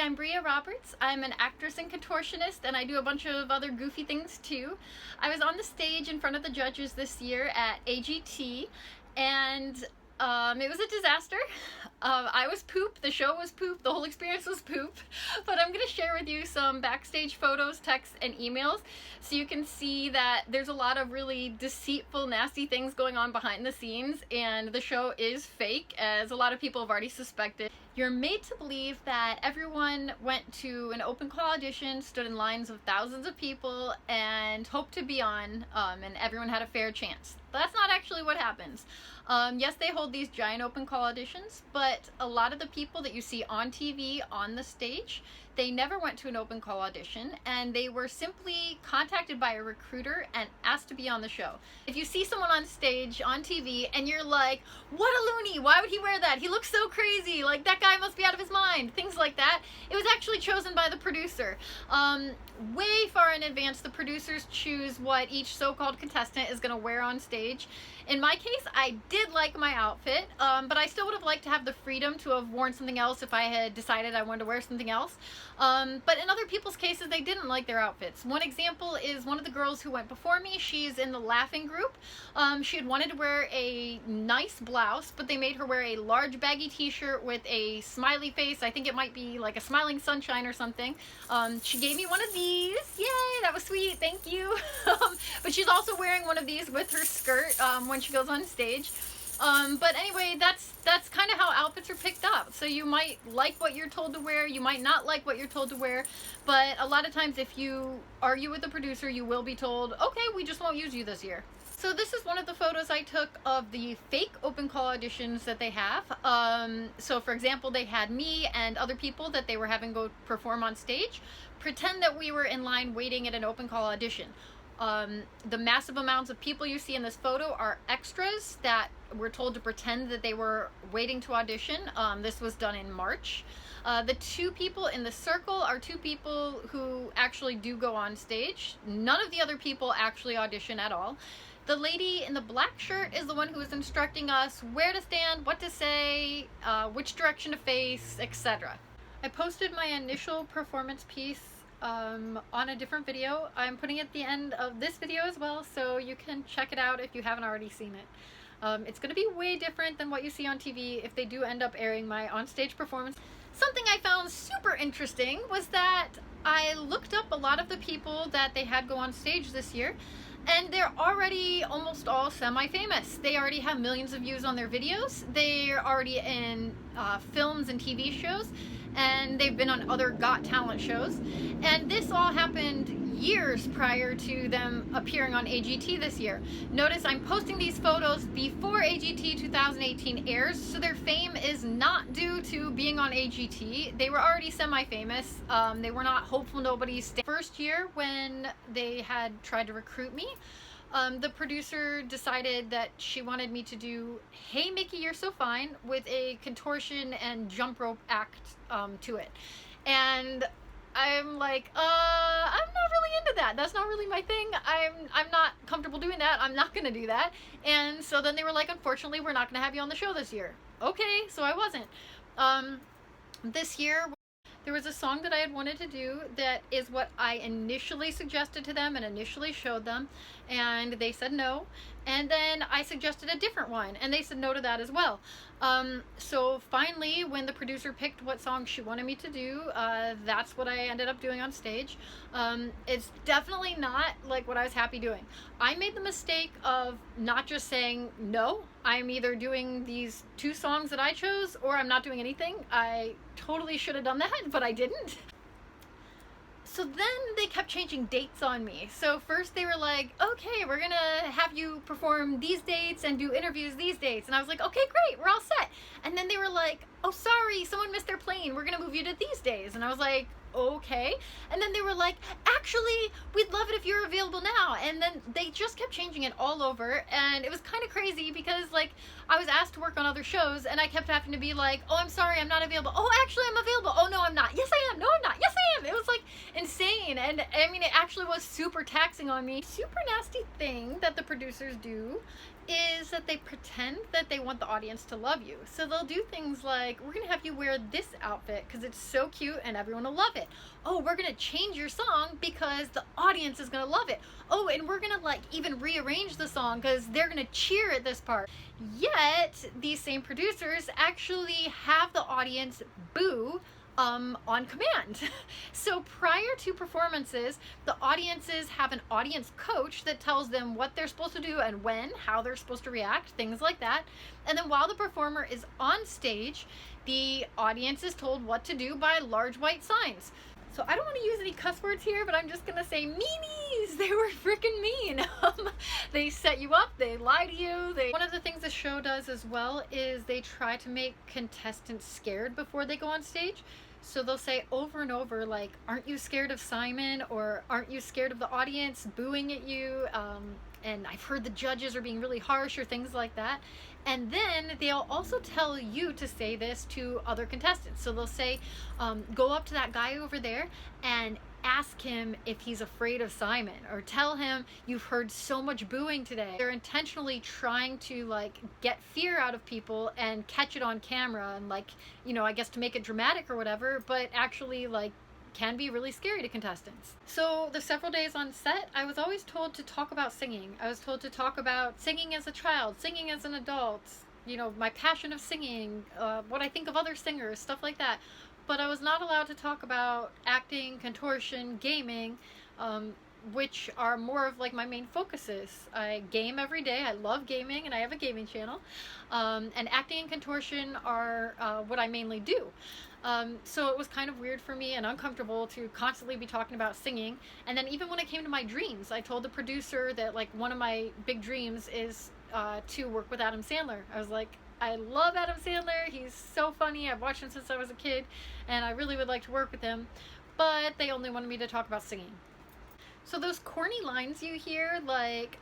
I'm Bria Roberts. I'm an actress and contortionist, and I do a bunch of other goofy things too. I was on the stage in front of the judges this year at AGT, and it was a disaster. I was poop, the show was poop, the whole experience was poop, but I'm going to share with you some backstage photos, texts, and emails so you can see that there's a lot of really deceitful, nasty things going on behind the scenes, and the show is fake, as a lot of people have already suspected. You're made to believe that everyone went to an open call audition, stood in lines of thousands of people, and hoped to be on, and everyone had a fair chance. That's not actually what happens. Yes, they hold these giant open call auditions, but a lot of the people that you see on TV, on the stage, they never went to an open call audition, and they were simply contacted by a recruiter and asked to be on the show. If you see someone on stage, on TV, and you're like, what a loony, why would he wear that? He looks so crazy, like that guy must be out of his mind, things like that. It was actually chosen by the producer. Way far in advance, the producers choose what each so-called contestant is going to wear on stage. In my case, I did like my outfit, but I still would have liked to have the freedom to have worn something else if I had decided I wanted to wear something else. But in other people's cases, they didn't like their outfits. One example is one of the girls who went before me. She's in the laughing group. She had wanted to wear a nice blouse, but they made her wear a large baggy t-shirt with a smiley face. I think it might be like a smiling sunshine or something. She gave me one of these. Yay, that was sweet, thank you. But she's also wearing one of these with her skirt when she goes on stage. But anyway, that's kind of how outfits are picked up. So you might like what you're told to wear, you might not like what you're told to wear, but a lot of times if you argue with the producer, you will be told, okay, we just won't use you this year. So this is one of the photos I took of the fake open call auditions that they have. So for example, they had me and other people that they were having go perform on stage pretend that we were in line waiting at an open call audition. The massive amounts of people you see in this photo are extras that were told to pretend that they were waiting to audition. This was done in March. The two people in the circle are two people who actually do go on stage. None of the other people actually audition at all. The lady in the black shirt is the one who is instructing us where to stand, what to say, which direction to face, etc. I posted my initial performance piece on a different video. I'm putting it at the end of this video as well, so you can check it out if you haven't already seen it. It's going to be way different than what you see on TV if they do end up airing my onstage performance. Something I found super interesting was that I looked up a lot of the people that they had go on stage this year, and they're already almost all semi-famous. They already have millions of views on their videos. They're already in films and TV shows, and they've been on other Got Talent shows. And this all happened years prior to them appearing on AGT this year. Notice I'm posting these photos before AGT 2018 airs, so their fame is not due to being on AGT. They were already semi-famous. They were not hopeful nobodies. First year when they had tried to recruit me, the producer decided that she wanted me to do Hey Mickey, You're So Fine with a contortion and jump rope act to it. And I'm like, I'm not really into that. That's not really my thing. I'm not comfortable doing that. I'm not gonna do that. And so then they were like, unfortunately, we're not gonna have you on the show this year. Okay, so I wasn't. This year, there was a song that I had wanted to do that is what I initially suggested to them and initially showed them, and they said no. And then I suggested a different one, and they said no to that as well. So finally, when the producer picked what song she wanted me to do, that's what I ended up doing on stage. It's definitely not like what I was happy doing. I made the mistake of not just saying no, I'm either doing these two songs that I chose or I'm not doing anything. I totally should have done that, but I didn't. So then they kept changing dates on me. So first they were like, okay, we're gonna have you perform these dates and do interviews these dates. And I was like, okay, great, we're all set. And then they were like, oh, sorry, someone missed their plane. We're gonna move you to these days. And I was like, okay. And then they were like, actually, we'd love it if you're available now. And then they just kept changing it all over, and it was kind of crazy because like I was asked to work on other shows and I kept having to be like, oh, I'm sorry, I'm not available. Oh, actually I'm available. Oh no, I'm not. Yes I am. No, I'm not. Yes I am. It was like insane, and And I mean, it actually was super taxing on me. Super nasty thing that the producers do is that they pretend that they want the audience to love you. So they'll do things like, we're gonna have you wear this outfit because it's so cute and everyone will love it. Oh, we're gonna change your song because the audience is gonna love it. Oh, and we're gonna like even rearrange the song because they're gonna cheer at this part. Yet these same producers actually have the audience boo on command. So prior to performances, the audiences have an audience coach that tells them what they're supposed to do and when, how they're supposed to react, things like that. And then while the performer is on stage, the audience is told what to do by large white signs. So I don't want to use any cuss words here, but I'm just gonna say meanies. They were freaking mean. They set you up, they lie to you. One of the things the show does as well is they try to make contestants scared before they go on stage. So they'll say over and over, like, aren't you scared of Simon? Or aren't you scared of the audience booing at you? And I've heard the judges are being really harsh, or things like that. And then they'll also tell you to say this to other contestants. So they'll say, go up to that guy over there and ask him if he's afraid of Simon, or tell him you've heard so much booing today. They're intentionally trying to like get fear out of people and catch it on camera, and like, you know, I guess to make it dramatic or whatever, but actually like can be really scary to contestants. So the several days on set, I was always told to talk about singing. I was told to talk about singing as a child, singing as an adult, you know, my passion of singing, what I think of other singers, stuff like that. But I was not allowed to talk about acting, contortion, gaming, which are more of like my main focuses. I game every day. I love gaming, and I have a gaming channel. And acting and contortion are what I mainly do. So it was kind of weird for me and uncomfortable to constantly be talking about singing. And then even when it came to my dreams, I told the producer that like one of my big dreams is to work with Adam Sandler. I was like, I love Adam Sandler. He's so funny. I've watched him since I was a kid, and I really would like to work with him. But they only wanted me to talk about singing. So those corny lines you hear, like,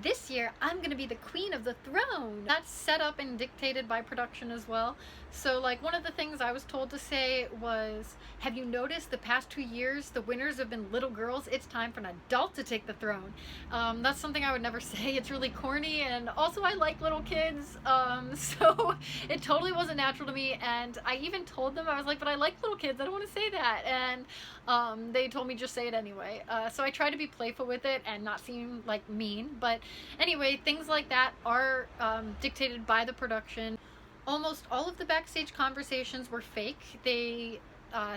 this year I'm gonna be the queen of the throne, that's set up and dictated by production as well. So like one of the things I was told to say was, have you noticed the past 2 years the winners have been little girls? It's time for an adult to take the throne. That's something I would never say. It's really corny, and also I like little kids, so it totally wasn't natural to me. And I even told them, I was like, but I like little kids, I don't want to say that. And they told me just say it anyway. So I try to be playful with it and not seem like mean. But anyway, things like that are dictated by the production. Almost all of the backstage conversations were fake. They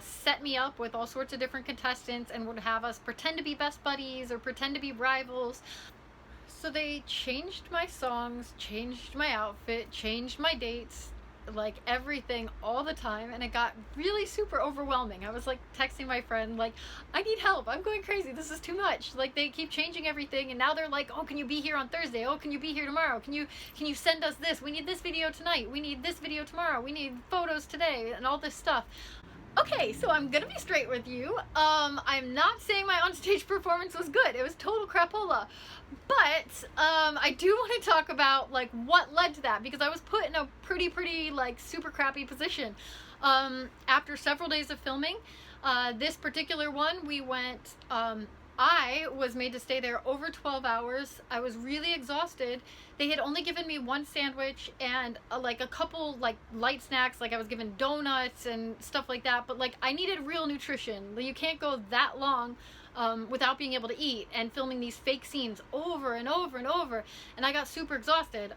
set me up with all sorts of different contestants and would have us pretend to be best buddies or pretend to be rivals. So they changed my songs, changed my outfit, changed my dates, like everything all the time, and it got really super overwhelming. I was like texting my friend like, I need help, I'm going crazy, this is too much. Like they keep changing everything, and now they're like, oh, can you be here on Thursday? Oh, can you be here tomorrow? Can you send us this? We need this video tonight, we need this video tomorrow, we need photos today, and all this stuff. Okay, so I'm gonna be straight with you. I'm not saying my onstage performance was good. It was total crapola. But I do want to talk about like what led to that, because I was put in a pretty like super crappy position. After several days of filming, this particular one, we went, I was made to stay there over 12 hours. I was really exhausted. They had only given me one sandwich and like a couple like light snacks. Like I was given donuts and stuff like that. But like I needed real nutrition. You can't go that long without being able to eat, and filming these fake scenes over and over and over. And I got super exhausted.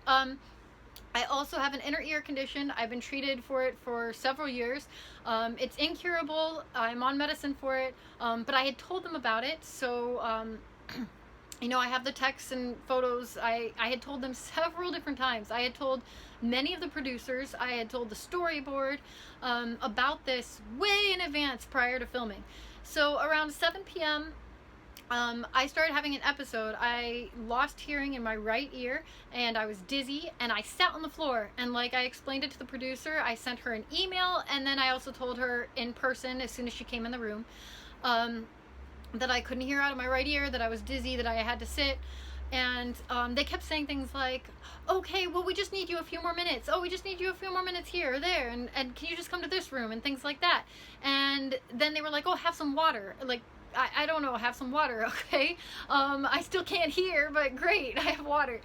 I also have an inner ear condition. I've been treated for it for several years. It's incurable. I'm on medicine for it. But I had told them about it. So, you know, I have the texts and photos. I had told them several different times. I had told many of the producers. I had told the storyboard about this way in advance prior to filming. So around 7 p.m., I started having an episode. I lost hearing in my right ear, and I was dizzy, and I sat on the floor, and like I explained it to the producer. I sent her an email, and then I also told her in person as soon as she came in the room that I couldn't hear out of my right ear, that I was dizzy, that I had to sit. And they kept saying things like, okay, well, we just need you a few more minutes. Oh, we just need you a few more minutes here or there. And can you just come to this room, and things like that. And then they were like, oh, have some water. Like, I don't know, have some water, okay? I still can't hear, but great, I have water.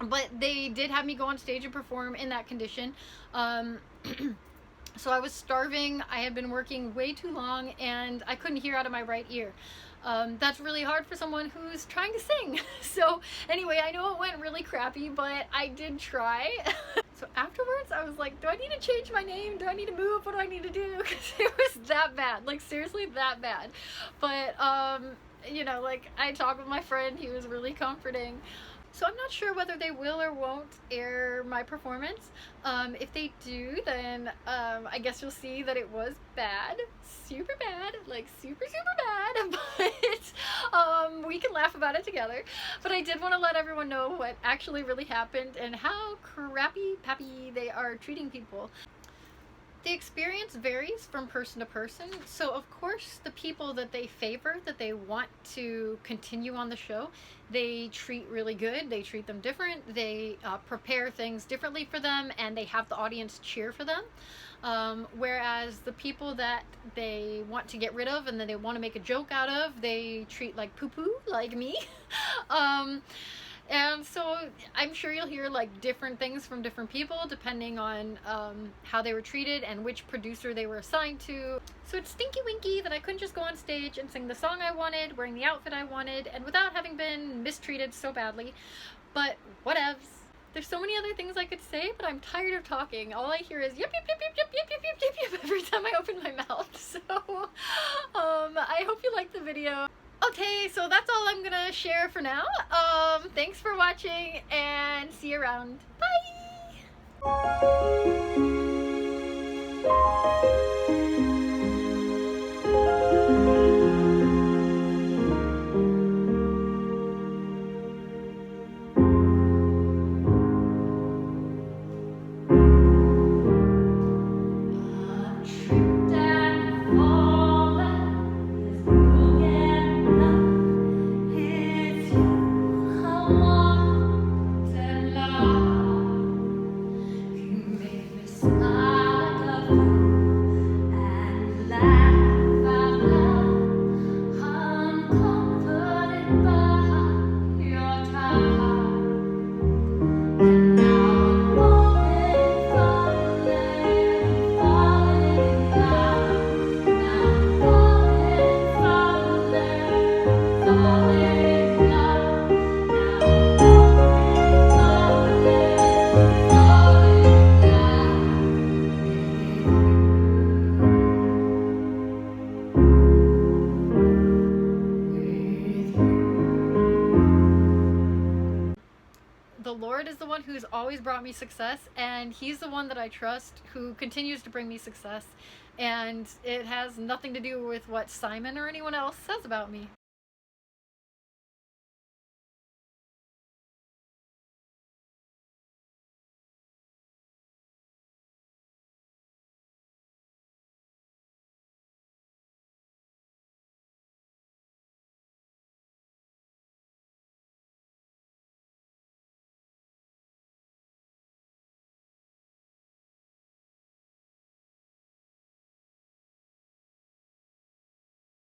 But they did have me go on stage and perform in that condition. So I was starving, I had been working way too long, and I couldn't hear out of my right ear. That's really hard for someone who's trying to sing. So anyway, I know it went really crappy, but I did try. So afterwards, I was like, do I need to change my name? Do I need to move? What do I need to do? Because it was that bad, like seriously that bad. But, you know, like I talked with my friend, he was really comforting. So I'm not sure whether they will or won't air my performance. If they do, then I guess you'll see that it was bad, super bad, like super bad, but we can laugh about it together. But I did want to let everyone know what actually really happened and how crappy pappy they are treating people. The experience varies from person to person, so of course the people that they favor, that they want to continue on the show, they treat really good, they treat them different, they prepare things differently for them, and they have the audience cheer for them. Whereas the people that they want to get rid of and then they want to make a joke out of, they treat like poo-poo, like me. And so I'm sure you'll hear like different things from different people depending on how they were treated and which producer they were assigned to. So it's stinky winky that I couldn't just go on stage and sing the song I wanted, wearing the outfit I wanted, and without having been mistreated so badly. But whatevs. There's so many other things I could say, but I'm tired of talking. All I hear is yip yip yip yip yip yip yip yip yip every time I open my mouth. So I hope you liked the video. Okay, so that's all I'm gonna share for now. Thanks for watching and see you around. Bye! The Lord is the one who's always brought me success, and he's the one that I trust, who continues to bring me success, and it has nothing to do with what Simon or anyone else says about me.